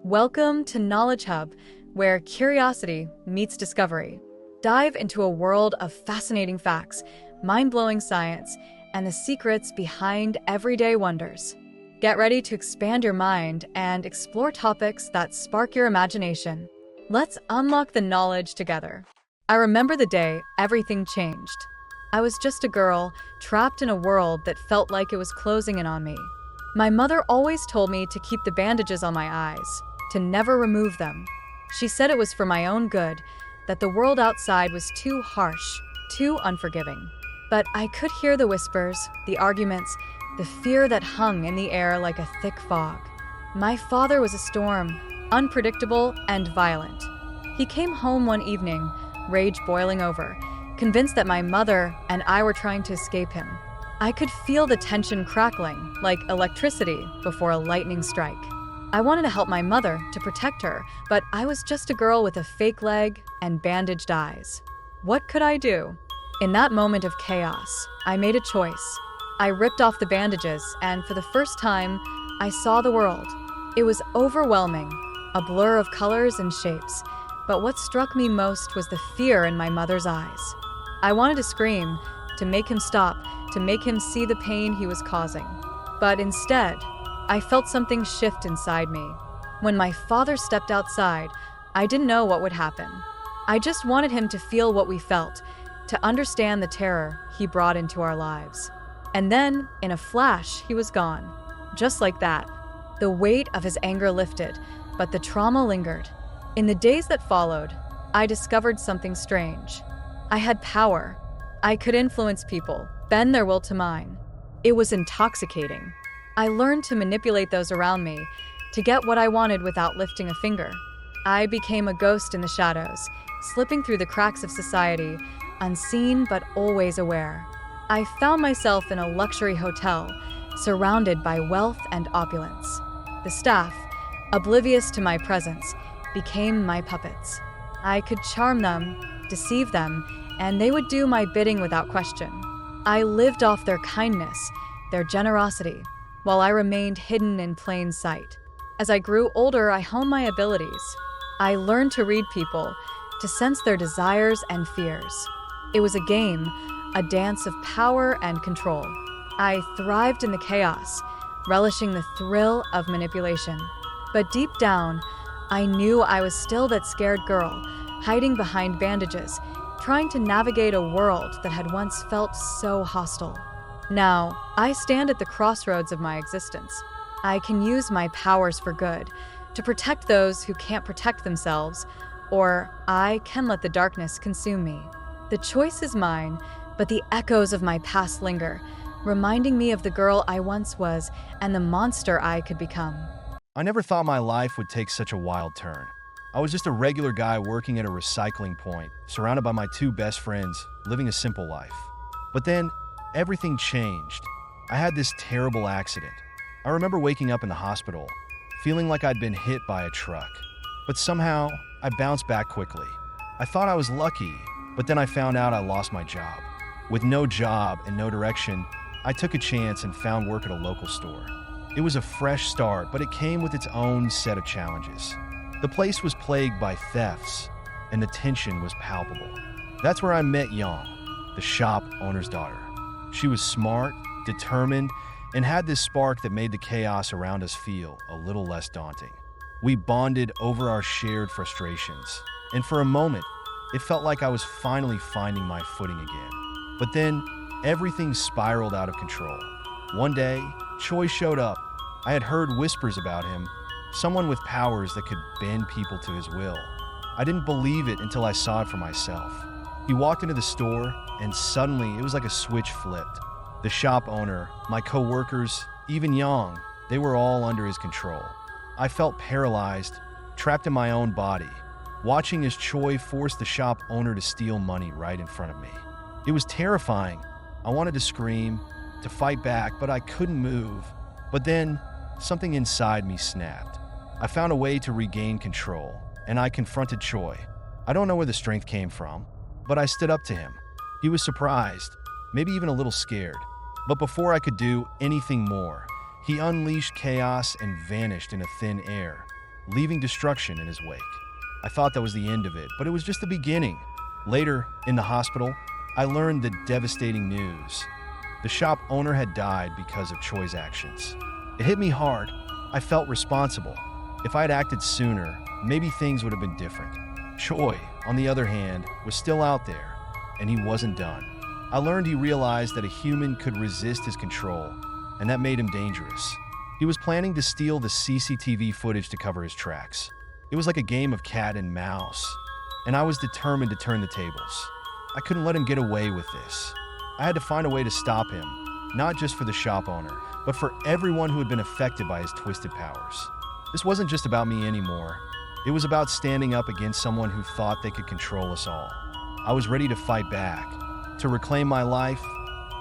Welcome to Knowledge Hub, where curiosity meets discovery. Dive into a world of fascinating facts, mind-blowing science, and the secrets behind everyday wonders. Get ready to expand your mind and explore topics that spark your imagination. Let's unlock the knowledge together. I remember the day everything changed. I was just a girl, trapped in a world that felt like it was closing in on me. My mother always told me to keep the bandages on my eyes, to never remove them. She said it was for my own good, that the world outside was too harsh, too unforgiving. But I could hear the whispers, the arguments, the fear that hung in the air like a thick fog. My father was a storm, unpredictable and violent. He came home one evening, rage boiling over, convinced that my mother and I were trying to escape him. I could feel the tension crackling, like electricity before a lightning strike. I wanted to help my mother, to protect her, but I was just a girl with a fake leg and bandaged eyes. What could I do? In that moment of chaos, I made a choice. I ripped off the bandages, and for the first time, I saw the world. It was overwhelming, a blur of colors and shapes, but what struck me most was the fear in my mother's eyes. I wanted to scream, to make him stop, to make him see the pain he was causing. But instead, I felt something shift inside me. When my father stepped outside, I didn't know what would happen. I just wanted him to feel what we felt, to understand the terror he brought into our lives. And then, in a flash, he was gone. Just like that. The weight of his anger lifted, but the trauma lingered. In the days that followed, I discovered something strange. I had power. I could influence people, bend their will to mine. It was intoxicating. I learned to manipulate those around me, to get what I wanted without lifting a finger. I became a ghost in the shadows, slipping through the cracks of society, unseen but always aware. I found myself in a luxury hotel, surrounded by wealth and opulence. The staff, oblivious to my presence, became my puppets. I could charm them, deceive them, and they would do my bidding without question. I lived off their kindness, their generosity, while I remained hidden in plain sight. As I grew older, I honed my abilities. I learned to read people, to sense their desires and fears. It was a game, a dance of power and control. I thrived in the chaos, relishing the thrill of manipulation. But deep down, I knew I was still that scared girl, hiding behind bandages, trying to navigate a world that had once felt so hostile. Now, I stand at the crossroads of my existence. I can use my powers for good, to protect those who can't protect themselves, or I can let the darkness consume me. The choice is mine, but the echoes of my past linger, reminding me of the girl I once was and the monster I could become. I never thought my life would take such a wild turn. I was just a regular guy working at a recycling point, surrounded by my two best friends, living a simple life. But then, everything changed. I had this terrible accident. I remember waking up in the hospital, feeling like I'd been hit by a truck. But somehow, I bounced back quickly. I thought I was lucky, but then I found out I lost my job. With no job and no direction, I took a chance and found work at a local store. It was a fresh start, but it came with its own set of challenges. The place was plagued by thefts, and the tension was palpable. That's where I met Yang, the shop owner's daughter. She was smart, determined, and had this spark that made the chaos around us feel a little less daunting. We bonded over our shared frustrations, and for a moment, it felt like I was finally finding my footing again. But then, everything spiraled out of control. One day, Choi showed up. I had heard whispers about him, someone with powers that could bend people to his will. I didn't believe it until I saw it for myself. He walked into the store, and suddenly it was like a switch flipped. The shop owner, my co-workers, even Yang, they were all under his control. I felt paralyzed, trapped in my own body, watching as Choi forced the shop owner to steal money right in front of me. It was terrifying. I wanted to scream, to fight back, but I couldn't move. But then, something inside me snapped. I found a way to regain control, and I confronted Choi. I don't know where the strength came from, but I stood up to him. He was surprised, maybe even a little scared. But before I could do anything more, he unleashed chaos and vanished in a thin air. leaving destruction in his wake. I thought that was the end of it, but it was just the beginning. Later, in the hospital, I learned the devastating news. The shop owner had died because of Choi's actions. It hit me hard. I felt responsible. If I had acted sooner, maybe things would have been different. Choi, on the other hand, was still out there, and he wasn't done. I learned he realized that a human could resist his control, and that made him dangerous. He was planning to steal the CCTV footage to cover his tracks. It was like a game of cat and mouse, and I was determined to turn the tables. I couldn't let him get away with this. I had to find a way to stop him, not just for the shop owner, but for everyone who had been affected by his twisted powers. This wasn't just about me anymore. It was about standing up against someone who thought they could control us all. I was ready to fight back, to reclaim my life,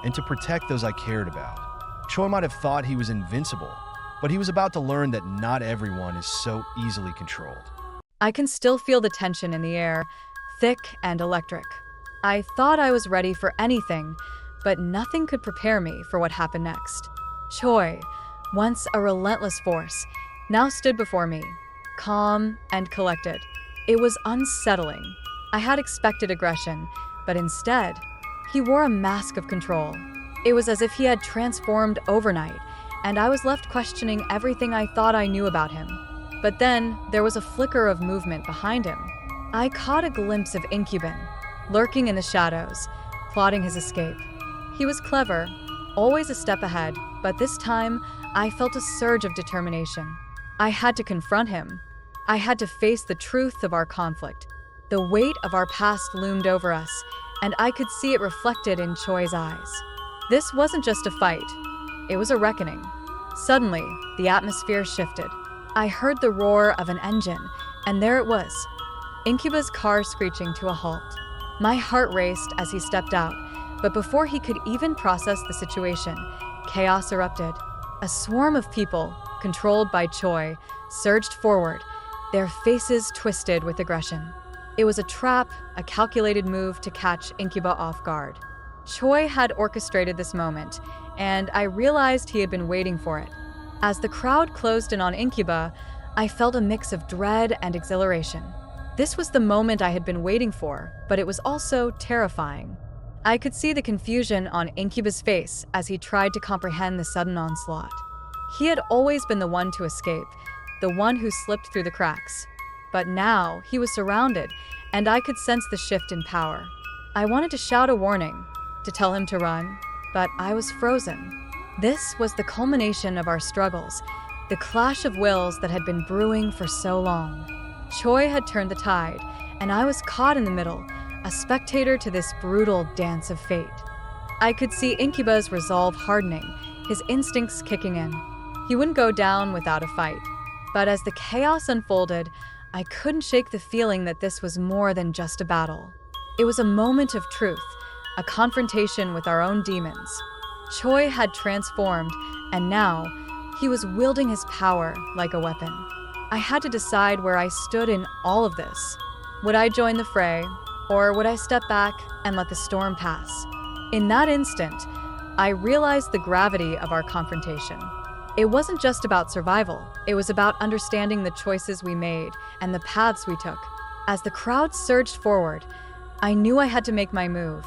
and to protect those I cared about. Choi might have thought he was invincible, but he was about to learn that not everyone is so easily controlled. I can still feel the tension in the air, thick and electric. I thought I was ready for anything, but nothing could prepare me for what happened next. Choi, once a relentless force, now stood before me, calm and collected. It was unsettling. I had expected aggression, but instead, he wore a mask of control. It was as if he had transformed overnight, and I was left questioning everything I thought I knew about him. But then, there was a flicker of movement behind him. I caught a glimpse of Incuba, lurking in the shadows, plotting his escape. He was clever, always a step ahead, but this time, I felt a surge of determination. I had to confront him. I had to face the truth of our conflict. The weight of our past loomed over us, and I could see it reflected in Choi's eyes. This wasn't just a fight. It was a reckoning. Suddenly, the atmosphere shifted. I heard the roar of an engine, and there it was, Incuba's car screeching to a halt. My heart raced as he stepped out, but before he could even process the situation, chaos erupted. A swarm of people, controlled by Choi, surged forward, their faces twisted with aggression. It was a trap, a calculated move to catch Incuba off guard. Choi had orchestrated this moment, and I realized he had been waiting for it. As the crowd closed in on Incuba, I felt a mix of dread and exhilaration. This was the moment I had been waiting for, but it was also terrifying. I could see the confusion on Incuba's face as he tried to comprehend the sudden onslaught. He had always been the one to escape, the one who slipped through the cracks. But now he was surrounded, and I could sense the shift in power. I wanted to shout a warning, to tell him to run, but I was frozen. This was the culmination of our struggles, the clash of wills that had been brewing for so long. Choi had turned the tide, and I was caught in the middle, a spectator to this brutal dance of fate. I could see Incuba's resolve hardening, his instincts kicking in. He wouldn't go down without a fight. But as the chaos unfolded, I couldn't shake the feeling that this was more than just a battle. It was a moment of truth, a confrontation with our own demons. Choi had transformed, and now he was wielding his power like a weapon. I had to decide where I stood in all of this. Would I join the fray, or would I step back and let the storm pass? In that instant, I realized the gravity of our confrontation. It wasn't just about survival, it was about understanding the choices we made and the paths we took. As the crowd surged forward, I knew I had to make my move.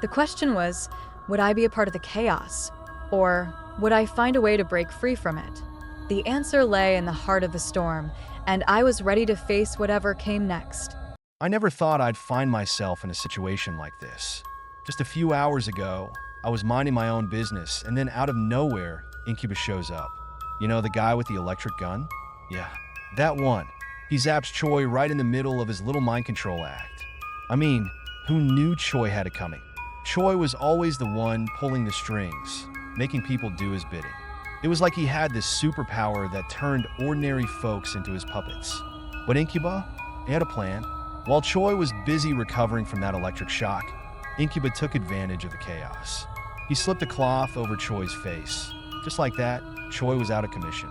The question was, would I be a part of the chaos, or would I find a way to break free from it? The answer lay in the heart of the storm, and I was ready to face whatever came next. I never thought I'd find myself in a situation like this. Just a few hours ago, I was minding my own business, and then out of nowhere, Incuba shows up. You know, the guy with the electric gun? Yeah, that one. He zaps Choi right in the middle of his little mind control act. I mean, who knew Choi had it coming? Choi was always the one pulling the strings, making people do his bidding. It was like he had this superpower that turned ordinary folks into his puppets. But Incuba, he had a plan. While Choi was busy recovering from that electric shock, Incuba took advantage of the chaos. He slipped a cloth over Choi's face. Just like that, Choi was out of commission.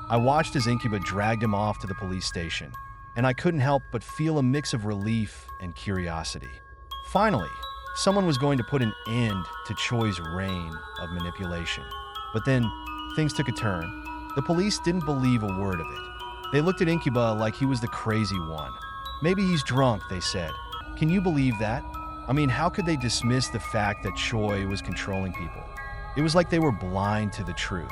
I watched as Incuba dragged him off to the police station, and I couldn't help but feel a mix of relief and curiosity. Finally, someone was going to put an end to Choi's reign of manipulation. But then, things took a turn. The police didn't believe a word of it. They looked at Incuba like he was the crazy one. Maybe he's drunk, they said. Can you believe that? I mean, how could they dismiss the fact that Choi was controlling people? It was like they were blind to the truth.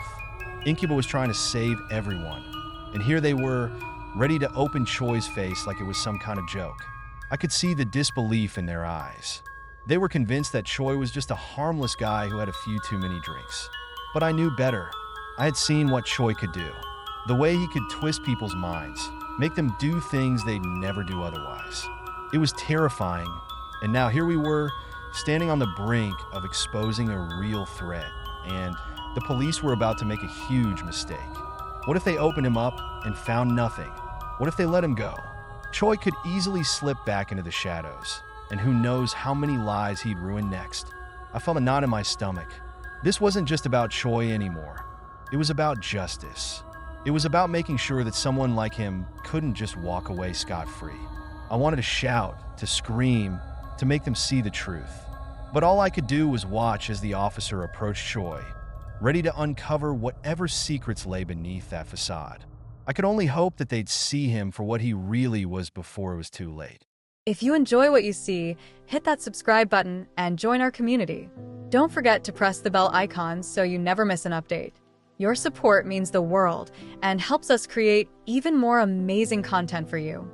Incuba was trying to save everyone, and here they were, ready to open Choi's face like it was some kind of joke. I could see the disbelief in their eyes. They were convinced that Choi was just a harmless guy who had a few too many drinks. But I knew better. I had seen what Choi could do. The way he could twist people's minds, make them do things they'd never do otherwise. It was terrifying, and now here we were, standing on the brink of exposing a real threat, and the police were about to make a huge mistake. What if they opened him up and found nothing? What if they let him go? Choi could easily slip back into the shadows, and who knows how many lives he'd ruin next. I felt a knot in my stomach. This wasn't just about Choi anymore. It was about justice. It was about making sure that someone like him couldn't just walk away scot-free. I wanted to shout, to scream, to make them see the truth. But all I could do was watch as the officer approached Choi, ready to uncover whatever secrets lay beneath that facade. I could only hope that they'd see him for what he really was before it was too late. If you enjoy what you see, hit that subscribe button and join our community. Don't forget to press the bell icon so you never miss an update. Your support means the world and helps us create even more amazing content for you.